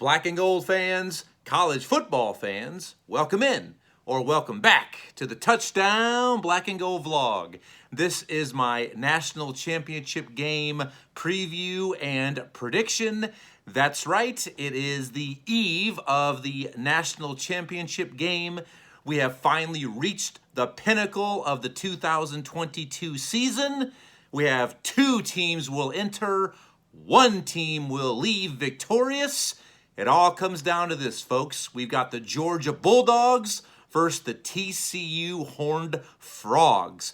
Black and gold fans, college football fans, welcome in or welcome back to the Touchdown Black and Gold vlog. This is my national championship game preview and prediction. That's right, it is the eve of the national championship game. We have finally reached the pinnacle of the 2022 season. We have two teams will enter, one team will leave victorious. It all comes down to this, folks. We've got the Georgia Bulldogs versus the TCU Horned Frogs.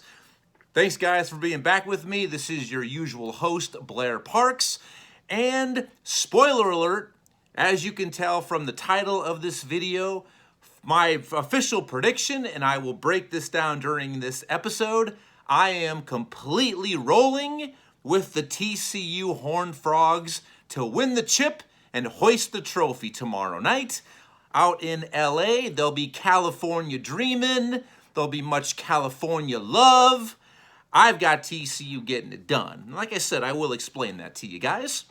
Thanks, guys, for being back with me. This is your usual host, Blair Parks. And spoiler alert, as you can tell from the title of this video, my official prediction, and I will break this down during this episode, I am completely rolling with the TCU Horned Frogs to win the chip and hoist the trophy tomorrow night. Out in LA, there'll be California dreaming. There'll be much California love. I've got TCU getting it done. Like I said, I will explain that to you guys.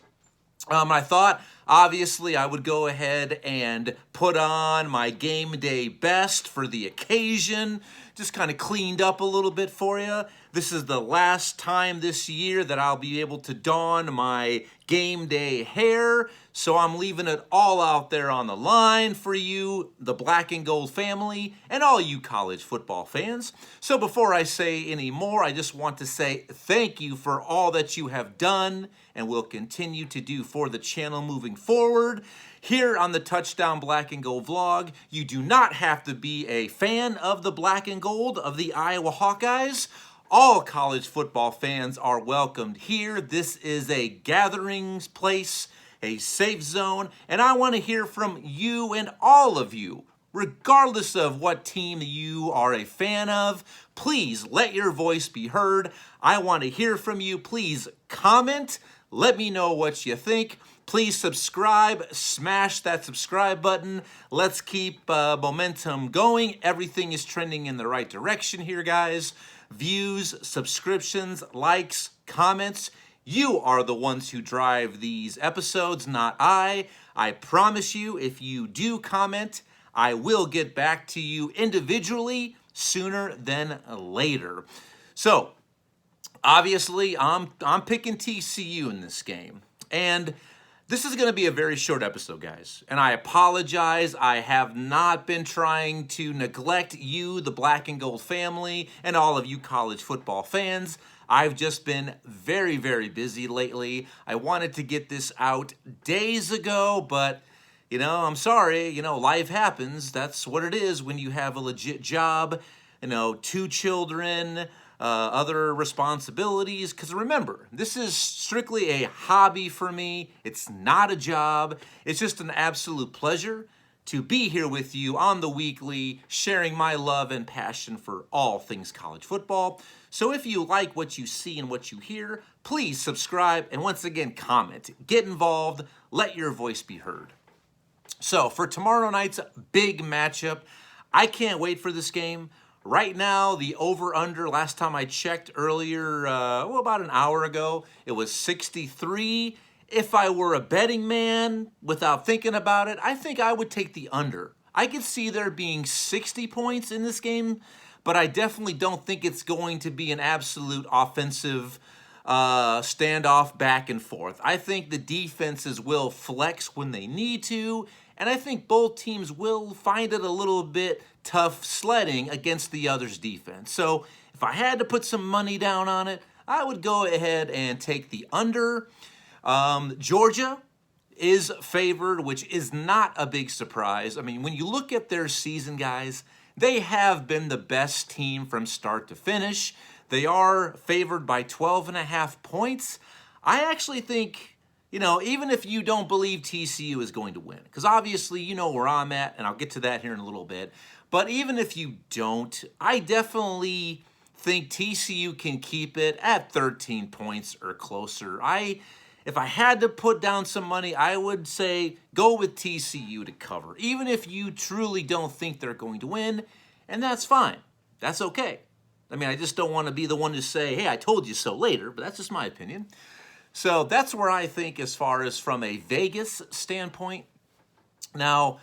I thought, obviously, I would go ahead and put on my game day best for the occasion. Just kind of cleaned up a little bit for you. This is the last time this year that I'll be able to don my game day hair. So I'm leaving it all out there on the line for you, the Black and Gold family, and all you college football fans. So before I say any more, I just want to say thank you for all that you have done and will continue to do for the channel moving forward. Here on the Touchdown Black and Gold vlog, you do not have to be a fan of the Black and Gold of the Iowa Hawkeyes. All college football fans are welcomed here. This is a gathering place, a safe zone, and I want to hear from you and all of you, regardless of what team you are a fan of. Please let your voice be heard. I want to hear from you. Please comment. Let me know what you think. Please subscribe, smash that subscribe button. Let's keep momentum going. Everything is trending in the right direction here, guys. Views, subscriptions, likes, comments. You are the ones who drive these episodes, not I. I promise you, if you do comment, I will get back to you individually sooner than later. So, obviously, I'm picking TCU in this game. And this is going to be a very short episode, guys. And I apologize. I have not been trying to neglect you, the Black and Gold family, and all of you college football fans. I've just been very, very busy lately. I wanted to get this out days ago, but, I'm sorry. Life happens. That's what it is when you have a legit job, 2 children, other responsibilities. Because remember, this is strictly a hobby for me. It's not a job. It's just an absolute pleasure to be here with you on the weekly, sharing my love and passion for all things college football. So if you like what you see and what you hear, please subscribe and once again comment. Get involved. Let your voice be heard. So for tomorrow night's big matchup, I can't wait for this game. Right now, the over-under, last time I checked earlier, about an hour ago, it was 63. If I were a betting man, without thinking about it, I think I would take the under. I could see there being 60 points in this game, but I definitely don't think it's going to be an absolute offensive standoff back and forth. I think the defenses will flex when they need to, and I think both teams will find it a little bit tough sledding against the other's defense. So if I had to put some money down on it, I would go ahead and take the under. Georgia is favored, which is not a big surprise. I mean, when you look at their season, guys, they have been the best team from start to finish. They are favored by 12.5 points. I actually think, even if you don't believe TCU is going to win, because obviously you know where I'm at, and I'll get to that here in a little bit, but even if you don't, I definitely think TCU can keep it at 13 points or closer. If I had to put down some money, I would say go with TCU to cover, even if you truly don't think they're going to win, and that's fine. That's okay. I mean, I just don't want to be the one to say, hey, I told you so later, but that's just my opinion. So that's where I think as far as from a Vegas standpoint, Now,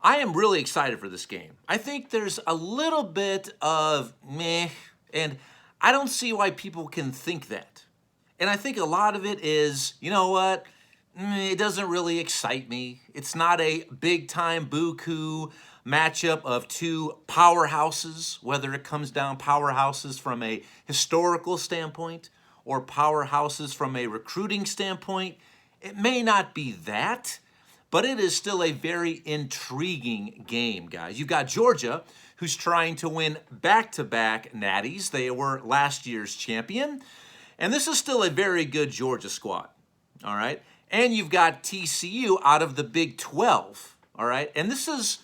I am really excited for this game. I think there's a little bit of meh, and I don't see why people can think that. And I think a lot of it is, you know what? It doesn't really excite me. It's not a big-time buku matchup of two powerhouses, whether it comes down powerhouses from a historical standpoint or powerhouses from a recruiting standpoint. It may not be that, but it is still a very intriguing game, guys. You've got Georgia, who's trying to win back-to-back natties. They were last year's champion. And this is still a very good Georgia squad, all right? And you've got TCU out of the Big 12, all right? And this is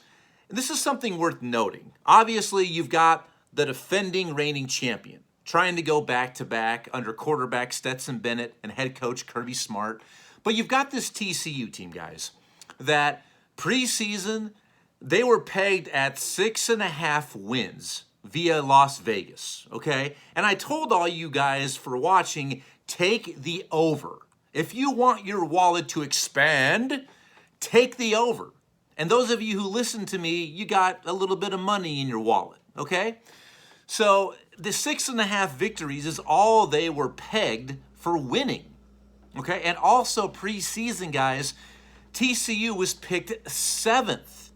something worth noting. Obviously, you've got the defending reigning champion trying to go back-to-back under quarterback Stetson Bennett and head coach Kirby Smart. But you've got this TCU team, guys, that preseason, they were pegged at 6.5 wins via Las Vegas, okay? And I told all you guys for watching, take the over. If you want your wallet to expand, take the over. And those of you who listen to me, you got a little bit of money in your wallet, okay? So the 6.5 victories is all they were pegged for winning, okay? And also preseason, guys, TCU was picked 7th.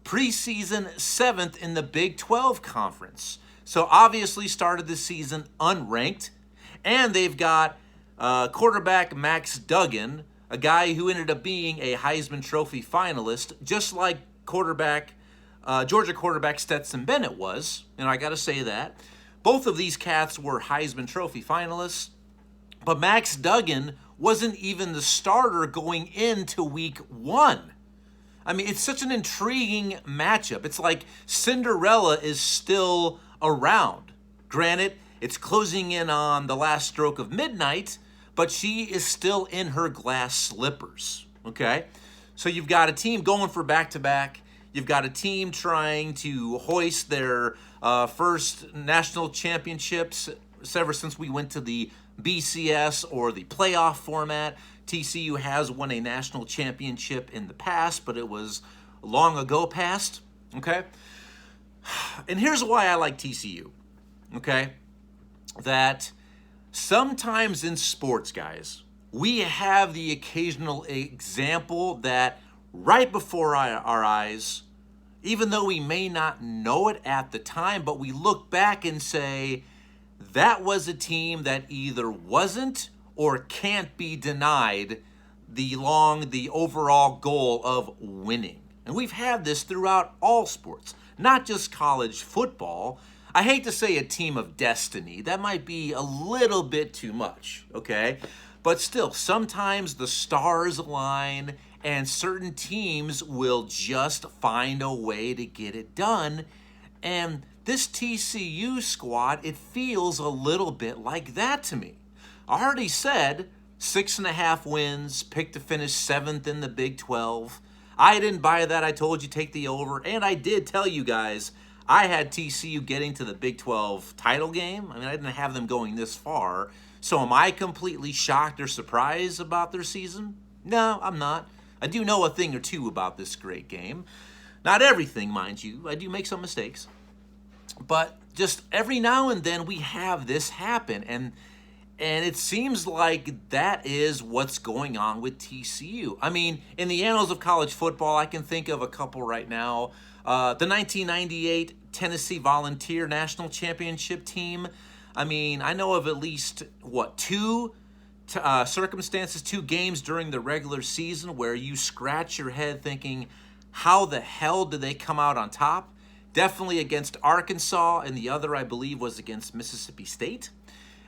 Preseason 7th in the Big 12 Conference. So obviously started the season unranked. And they've got quarterback Max Duggan, a guy who ended up being a Heisman Trophy finalist, just like Georgia quarterback Stetson Bennett was. And I got to say that. Both of these cats were Heisman Trophy finalists. But Max Duggan wasn't even the starter going into week 1. I mean, it's such an intriguing matchup. It's like Cinderella is still around. Granted, it's closing in on the last stroke of midnight, but she is still in her glass slippers, okay? So you've got a team going for back-to-back. You've got a team trying to hoist their first national championships ever since we went to the BCS or the playoff format. TCU has won a national championship in the past, but it was long ago past, okay? And here's why I like TCU, okay? That sometimes in sports, guys, we have the occasional example that right before our eyes, even though we may not know it at the time, but we look back and say, that was a team that either wasn't or can't be denied the overall goal of winning. And we've had this throughout all sports, not just college football. I hate to say a team of destiny. That might be a little bit too much, okay? But still, sometimes the stars align and certain teams will just find a way to get it done. And this TCU squad, it feels a little bit like that to me. I already said 6.5 wins, picked to finish 7th in the Big 12. I didn't buy that. I told you take the over. And I did tell you guys I had TCU getting to the Big 12 title game. I mean, I didn't have them going this far. So am I completely shocked or surprised about their season? No, I'm not. I do know a thing or two about this great game. Not everything, mind you. I do make some mistakes. But just every now and then we have this happen. And it seems like that is what's going on with TCU. I mean, in the annals of college football, I can think of a couple right now. The 1998 Tennessee Volunteer National Championship team. I mean, I know of at least, two circumstances, 2 games during the regular season where you scratch your head thinking, how the hell did they come out on top? Definitely against Arkansas, and the other, I believe, was against Mississippi State.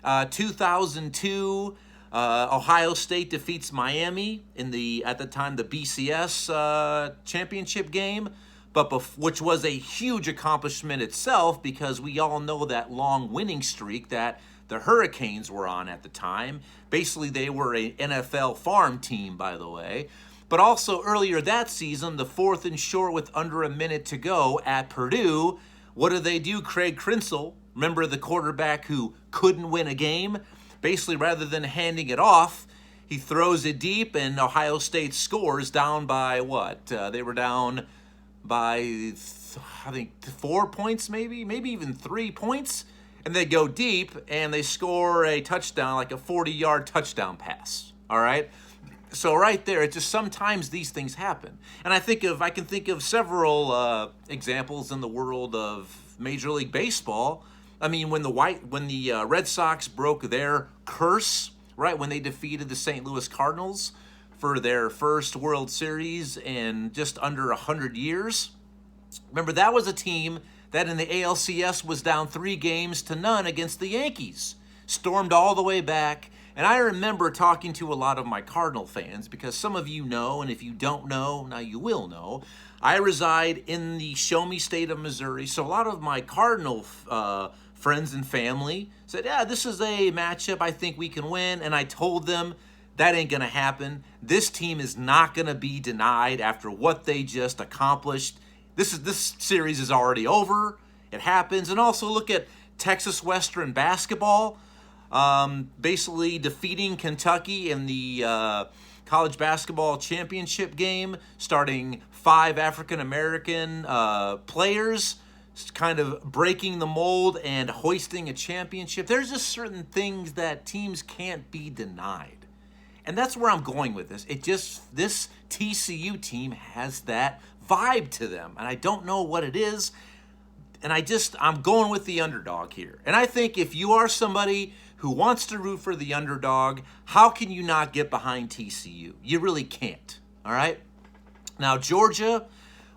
2002, Ohio State defeats Miami in at the time the BCS championship game, which was a huge accomplishment itself because we all know that long winning streak that the Hurricanes were on at the time. Basically, they were an NFL farm team, by the way. But also earlier that season, the 4th and short with under a minute to go at Purdue. What do? Craig Krenzel, remember the quarterback who couldn't win a game? Basically, rather than handing it off, He throws it deep, and Ohio State scores down by what? They were down by, I think, 4 points, maybe even 3 points. And they go deep, and they score a touchdown, like a 40-yard touchdown pass. All right? So right there, it's just sometimes these things happen. And I can think of several examples in the world of Major League Baseball. I mean, when the Red Sox broke their curse, right, when they defeated the St. Louis Cardinals for their first World Series in just under 100 years. Remember, that was a team that in the ALCS was down 3-0 against the Yankees. Stormed all the way back. And I remember talking to a lot of my Cardinal fans, because some of you know, and if you don't know, now you will know, I reside in the Show Me State of Missouri. So a lot of my Cardinal friends and family said, yeah, this is a matchup I think we can win. And I told them that ain't going to happen. This team is not going to be denied after what they just accomplished. This series is already over. It happens. And also look at Texas Western basketball. Basically defeating Kentucky in the college basketball championship game, starting 5 African-American players, kind of breaking the mold and hoisting a championship. There's just certain things that teams can't be denied. And that's where I'm going with this. This TCU team has that vibe to them, and I don't know what it is. And I'm going with the underdog here. And I think if you are somebody who wants to root for the underdog, how can you not get behind TCU? You really can't, all right? Now, Georgia,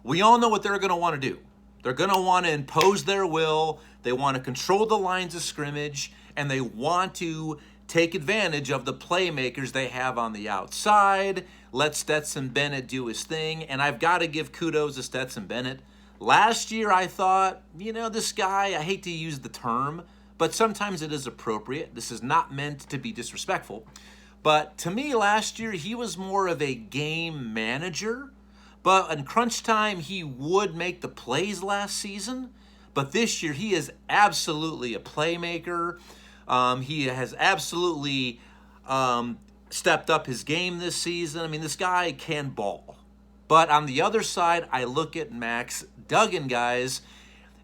we all know what they're going to want to do. They're going to want to impose their will. They want to control the lines of scrimmage, and they want to take advantage of the playmakers they have on the outside. Let Stetson Bennett do his thing, and I've got to give kudos to Stetson Bennett. Last year, I thought, this guy, I hate to use the term, but sometimes it is appropriate. This is not meant to be disrespectful. But to me, last year, he was more of a game manager. But in crunch time, he would make the plays last season. But this year, he is absolutely a playmaker. He has absolutely stepped up his game this season. I mean, this guy can ball. But on the other side, I look at Max Duggan, guys.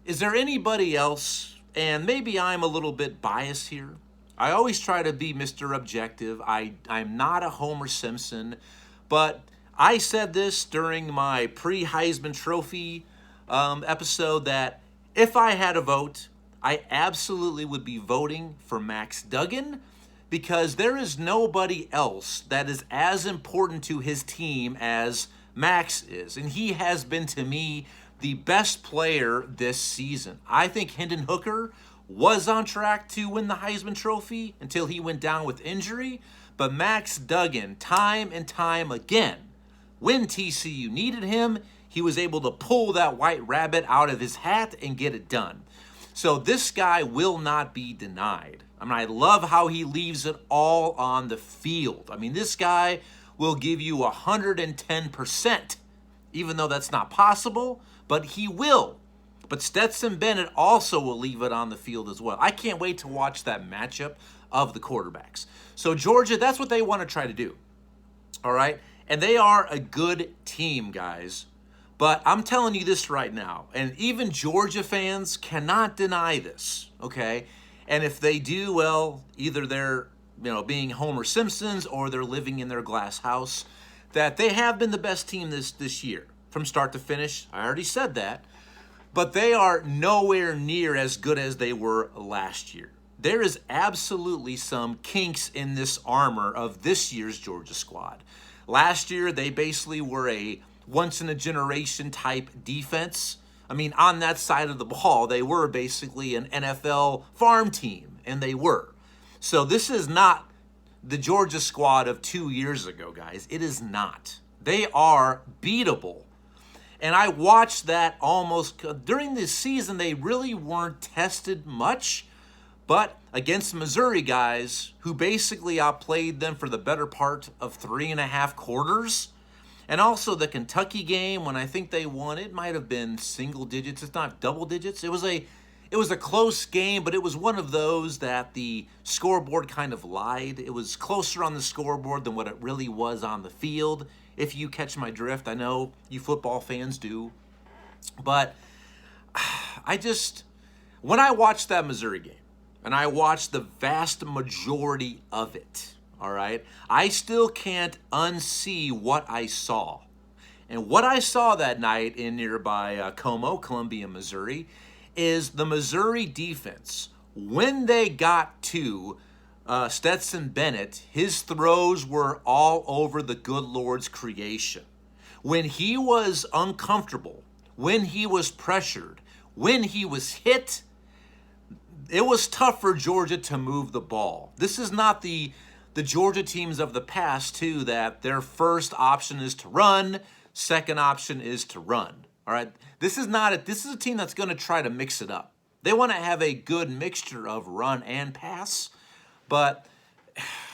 Is there anybody else? And maybe I'm a little bit biased here. I always try to be Mr. Objective. I'm not a Homer Simpson. But I said this during my pre-Heisman Trophy episode that if I had a vote, I absolutely would be voting for Max Duggan, because there is nobody else that is as important to his team as Max is. And he has been, to me, the best player this season. I think Hendon Hooker was on track to win the Heisman Trophy until he went down with injury. But Max Duggan, time and time again, when TCU needed him, he was able to pull that white rabbit out of his hat and get it done. So this guy will not be denied. I mean, I love how he leaves it all on the field. I mean, this guy will give you 110%, even though that's not possible, but he will. But Stetson Bennett also will leave it on the field as well. I can't wait to watch that matchup of the quarterbacks. So Georgia, that's what they want to try to do, all right? And they are a good team, guys. But I'm telling you this right now, and even Georgia fans cannot deny this, okay? And if they do, well, either they're being Homer Simpsons or they're living in their glass house, that they have been the best team this year from start to finish. I already said that. But they are nowhere near as good as they were last year. There is absolutely some kinks in this armor of this year's Georgia squad. Last year, they basically were a once-in-a-generation type defense. I mean, on that side of the ball, they were basically an NFL farm team, and they were. So this is not the Georgia squad of 2 years ago, guys. It is not. They are beatable. And I watched that almost during this season. They really weren't tested much. But against Missouri guys who basically outplayed them for the better part of 3.5 quarters, and also the Kentucky game when I think they won, it might have been single digits, it's not double digits. It It was a close game, but it was one of those that the scoreboard kind of lied. It was closer on the scoreboard than what it really was on the field. If you catch my drift, I know you football fans do. But when I watched that Missouri game, and I watched the vast majority of it, all right, I still can't unsee what I saw. And what I saw that night in nearby Como, Columbia, Missouri, is the Missouri defense. When they got to Stetson Bennett, his throws were all over the good Lord's creation. When he was uncomfortable, when he was pressured, when he was hit, it was tough for Georgia to move the ball. This is not the Georgia teams of the past, too, that their first option is to run, second option is to run. All right, this is a team that's going to try to mix it up. They want to have a good mixture of run and pass, but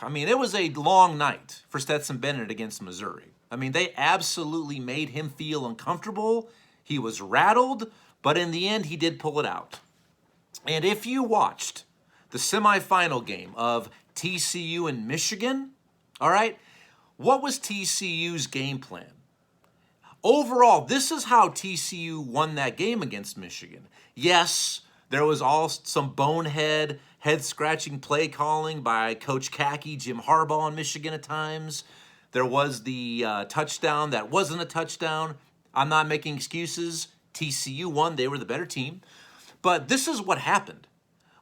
I mean, it was a long night for Stetson Bennett against Missouri. I mean, they absolutely made him feel uncomfortable. He was rattled, but in the end, he did pull it out. And if you watched the semifinal game of TCU and Michigan, all right, what was TCU's game plan? Overall, this is how TCU won that game against Michigan. Yes, there was some bonehead, head-scratching play calling by Coach Kaki, Jim Harbaugh in Michigan at times. There was the touchdown that wasn't a touchdown. I'm not making excuses. TCU won. They were the better team. But this is what happened.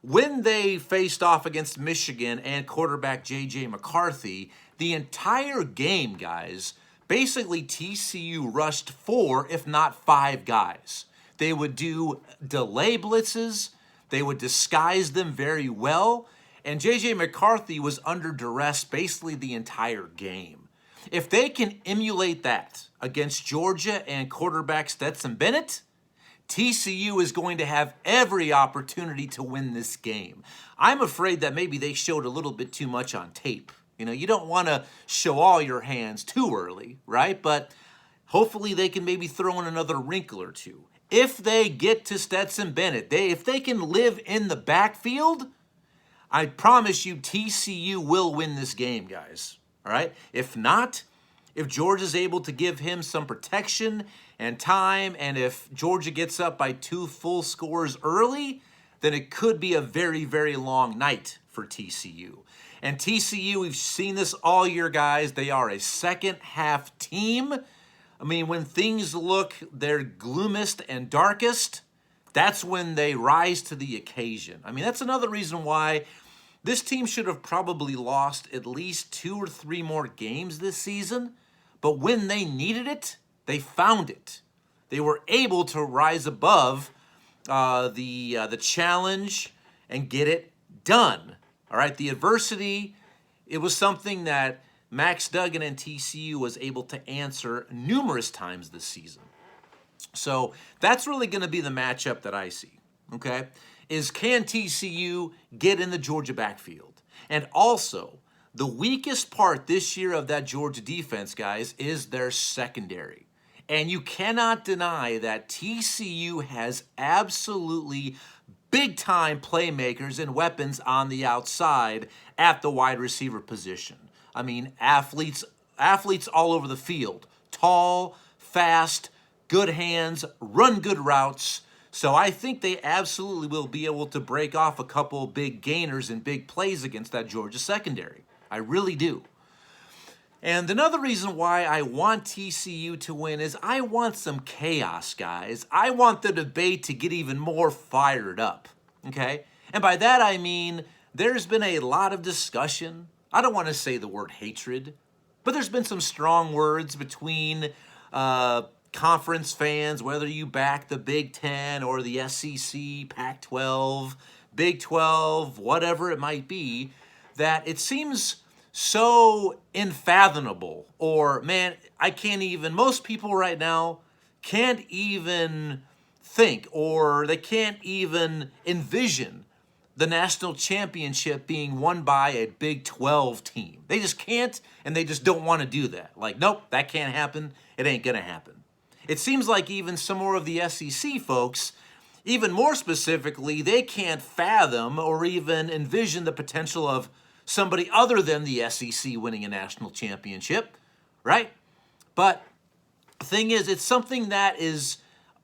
When they faced off against Michigan and quarterback J.J. McCarthy, the entire game, guys, basically TCU rushed 4, if not 5 guys. They would do delay blitzes. They would disguise them very well. And J.J. McCarthy was under duress basically the entire game. If they can emulate that against Georgia and quarterback Stetson Bennett, TCU is going to have every opportunity to win this game. I'm afraid that maybe they showed a little bit too much on tape. You know, you don't want to show all your hands too early, right? But hopefully they can maybe throw in another wrinkle or two. If they get to Stetson Bennett, if they can live in the backfield, I promise you TCU will win this game, guys. All right? If not, if Georgia's able to give him some protection and time, and if Georgia gets up by 2 full scores early, then it could be a very, very long night for TCU. And TCU, we've seen this all year, guys. They are a second-half team. I mean, when things look their gloomest and darkest, that's when they rise to the occasion. I mean, that's another reason why this team should have probably lost at least 2 or 3 more games this season. But when they needed it, they found it. They were able to rise above the challenge and get it done. All right, the adversity, it was something that Max Duggan and TCU was able to answer numerous times this season. So that's really going to be the matchup that I see, okay, is can TCU get in the Georgia backfield? And also, the weakest part this year of that Georgia defense, guys, is their secondary. And you cannot deny that TCU has absolutely big-time playmakers and weapons on the outside at the wide receiver position. I mean, athletes all over the field. Tall, fast, good hands, run good routes. So I think they absolutely will be able to break off a couple big gainers and big plays against that Georgia secondary. I really do. And another reason why I want TCU to win is I want some chaos, guys. I want the debate to get even more fired up, okay? And by that I mean there's been a lot of discussion. I don't want to say the word hatred, but there's been some strong words between conference fans, whether you back the Big Ten or the SEC, Pac-12, Big 12, whatever it might be, that it seems so unfathomable, or man, I can't even, most people right now can't even think, or they can't even envision the national championship being won by a Big 12 team. They just can't, and they just don't want to do that. Like, nope, that can't happen. It ain't going to happen. It seems like even some more of the SEC folks, Even more specifically, they can't fathom or even envision the potential of somebody other than the SEC winning a national championship, right? But the thing is, it's something that is,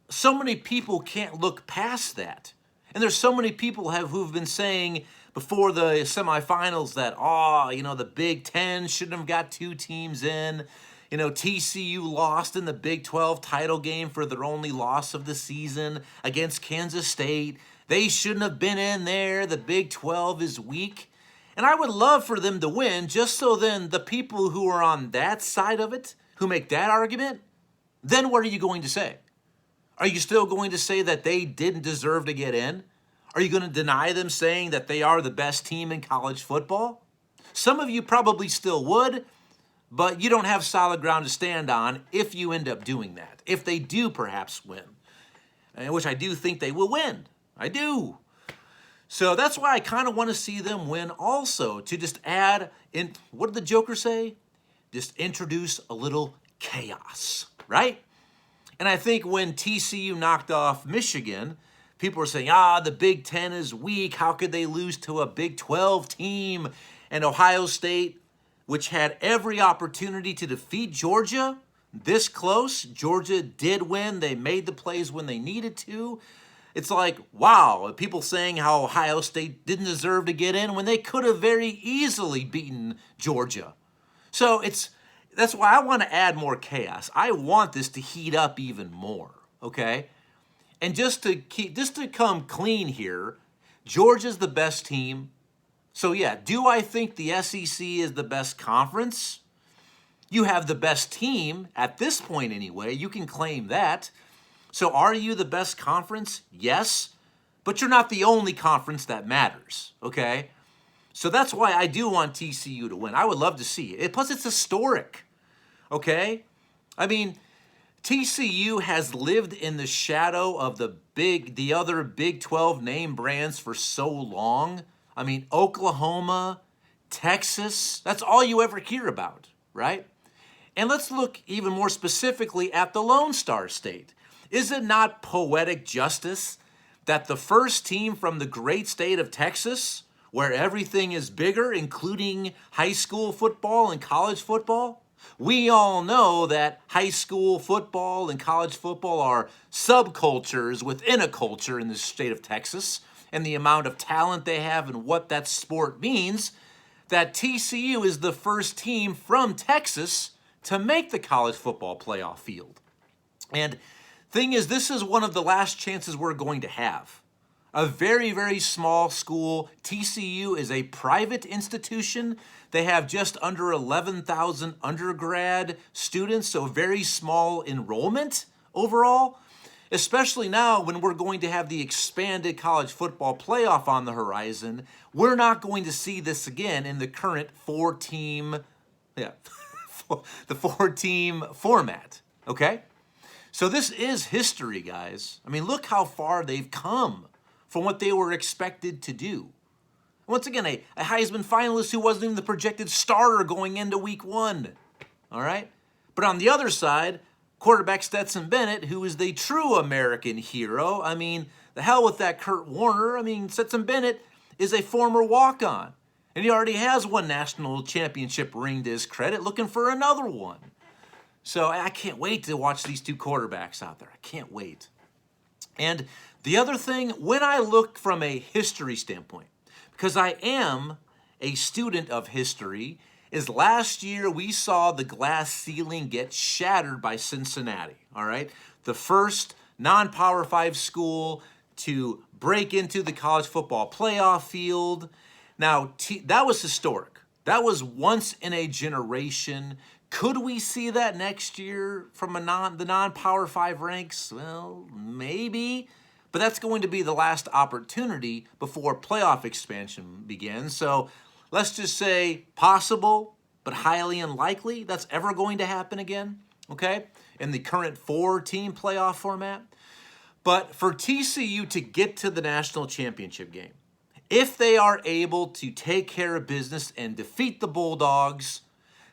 so many people can't look past that. And there's so many people who've been saying before the semifinals that, the Big Ten shouldn't have got 2 teams in. TCU lost in the Big 12 title game for their only loss of the season against Kansas State. They shouldn't have been in there. The Big 12 is weak. And I would love for them to win, just so then the people who are on that side of it, who make that argument, then what are you going to say? Are you still going to say that they didn't deserve to get in? Are you going to deny them saying that they are the best team in college football? Some of you probably still would, but you don't have solid ground to stand on if you end up doing that. If they do perhaps win, which I do think they will win. I do. So that's why I kind of want to see them win also, to just add in, what did the Joker say? Just introduce a little chaos, right? And I think when TCU knocked off Michigan, people were saying, the Big Ten is weak. How could they lose to a Big 12 team? And Ohio State, which had every opportunity to defeat Georgia, this close, Georgia did win. They made the plays when they needed to. It's like, wow, people saying how Ohio State didn't deserve to get in when they could have very easily beaten Georgia. So that's why I want to add more chaos. I want this to heat up even more, okay? And just to come clean here, Georgia's the best team. So yeah, do I think the SEC is the best conference? You have the best team at this point anyway. You can claim that. So are you the best conference? Yes. But you're not the only conference that matters, okay? So that's why I do want TCU to win. I would love to see it. Plus, it's historic, okay? I mean, TCU has lived in the shadow of the other Big 12 name brands for so long. I mean, Oklahoma, Texas, that's all you ever hear about, right? And let's look even more specifically at the Lone Star State. Is it not poetic justice that the first team from the great state of Texas, where everything is bigger, including high school football and college football? We all know that high school football and college football are subcultures within a culture in the state of Texas, and the amount of talent they have and what that sport means, that TCU is the first team from Texas to make the college football playoff field. And thing is, this is one of the last chances we're going to have. A very, very small school. TCU is a private institution. They have just under 11,000 undergrad students, so very small enrollment overall. Especially now when we're going to have the expanded college football playoff on the horizon, we're not going to see this again in the current four-team format, okay? So this is history, guys. I mean, look how far they've come from what they were expected to do. Once again, a Heisman finalist who wasn't even the projected starter going into week 1, all right? But on the other side, quarterback Stetson Bennett, who is the true American hero. I mean, the hell with that Kurt Warner. I mean, Stetson Bennett is a former walk-on, and he already has one national championship ring to his credit, looking for another one. So I can't wait to watch these two quarterbacks out there. I can't wait. And the other thing, when I look from a history standpoint, because I am a student of history, is last year we saw the glass ceiling get shattered by Cincinnati, all right? The first non-Power 5 school to break into the college football playoff field. Now, that was historic. That was once in a generation. Could we see that next year from the non-Power 5 ranks? Well, maybe. But that's going to be the last opportunity before playoff expansion begins. So let's just say possible, but highly unlikely that's ever going to happen again, okay, in the current 4-team playoff format. But for TCU to get to the national championship game, if they are able to take care of business and defeat the Bulldogs,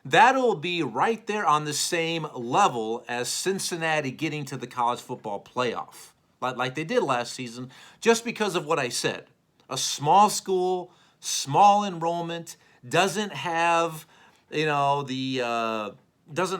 that'll be right there on the same level as Cincinnati getting to the college football playoff, like they did last season, just because of what I said. A small school, small enrollment, doesn't have, doesn't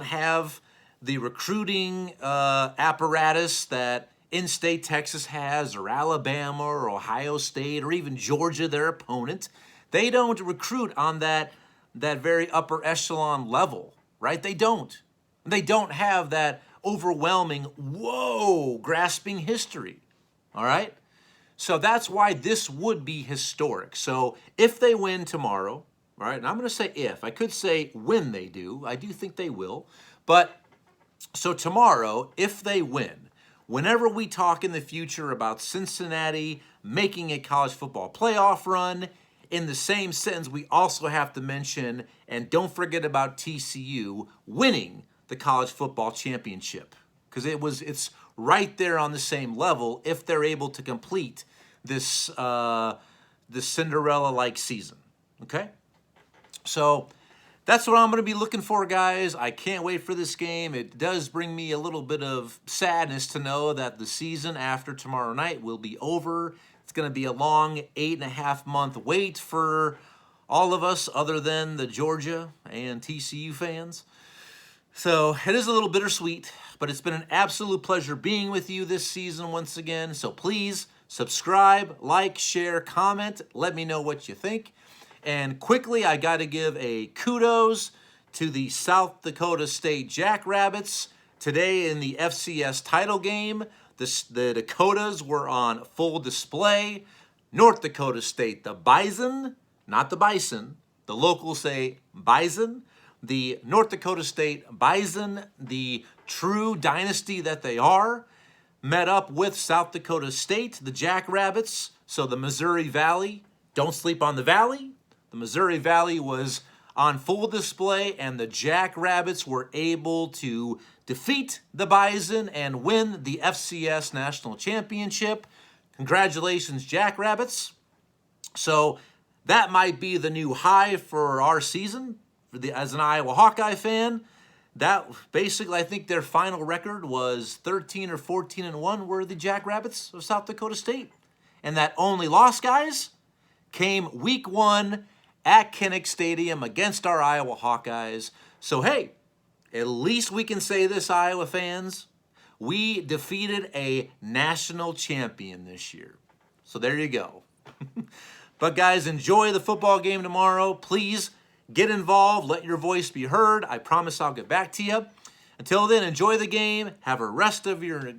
have the recruiting apparatus that in-state Texas has, or Alabama, or Ohio State, or even Georgia, their opponent. They don't recruit on that very upper echelon level, right? They don't. They don't have that overwhelming, whoa, grasping history, all right? So that's why this would be historic. So if they win tomorrow, all right, and I'm going to say if. I could say when they do. I do think they will. But so tomorrow, if they win, whenever we talk in the future about Cincinnati making a college football playoff run, in the same sentence, we also have to mention, and don't forget about TCU winning the college football championship, because it's right there on the same level if they're able to complete this Cinderella-like season. Okay, so that's what I'm going to be looking for, guys. I can't wait for this game. It does bring me a little bit of sadness to know that the season after tomorrow night will be over. It's going to be a long 8.5-month wait for all of us other than the Georgia and TCU fans. So it is a little bittersweet, but it's been an absolute pleasure being with you this season once again. So please subscribe, like, share, comment. Let me know what you think. And quickly, I got to give a kudos to the South Dakota State Jackrabbits. Today in the FCS title game, the Dakotas were on full display. North Dakota State, the Bison, not the Bison. The locals say Bison. The North Dakota State Bison, the true dynasty that they are, met up with South Dakota State, the Jackrabbits. So the Missouri Valley, don't sleep on the Valley. The Missouri Valley was on full display, and the Jackrabbits were able to defeat the Bison and win the FCS National Championship. Congratulations, Jackrabbits. So that might be the new high for our season. As an Iowa Hawkeye fan, that basically, I think their final record was 13 or 14-1 were the Jackrabbits of South Dakota State. And that only loss, guys, came week 1 at Kinnick Stadium against our Iowa Hawkeyes. So, hey, at least we can say this, Iowa fans. We defeated a national champion this year. So there you go. But, guys, enjoy the football game tomorrow. Please get involved. Let your voice be heard. I promise I'll get back to you. Until then, enjoy the game. Have a rest of your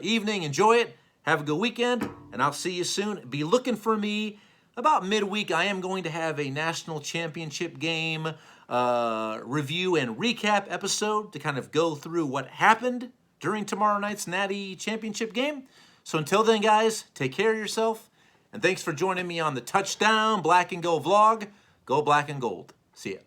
evening. Enjoy it. Have a good weekend, and I'll see you soon. Be looking for me about midweek. I am going to have a national championship game review and recap episode to kind of go through what happened during tomorrow night's Natty Championship game. So until then, guys, take care of yourself, and thanks for joining me on the Touchdown Black and Gold vlog. Go Black and Gold. See ya.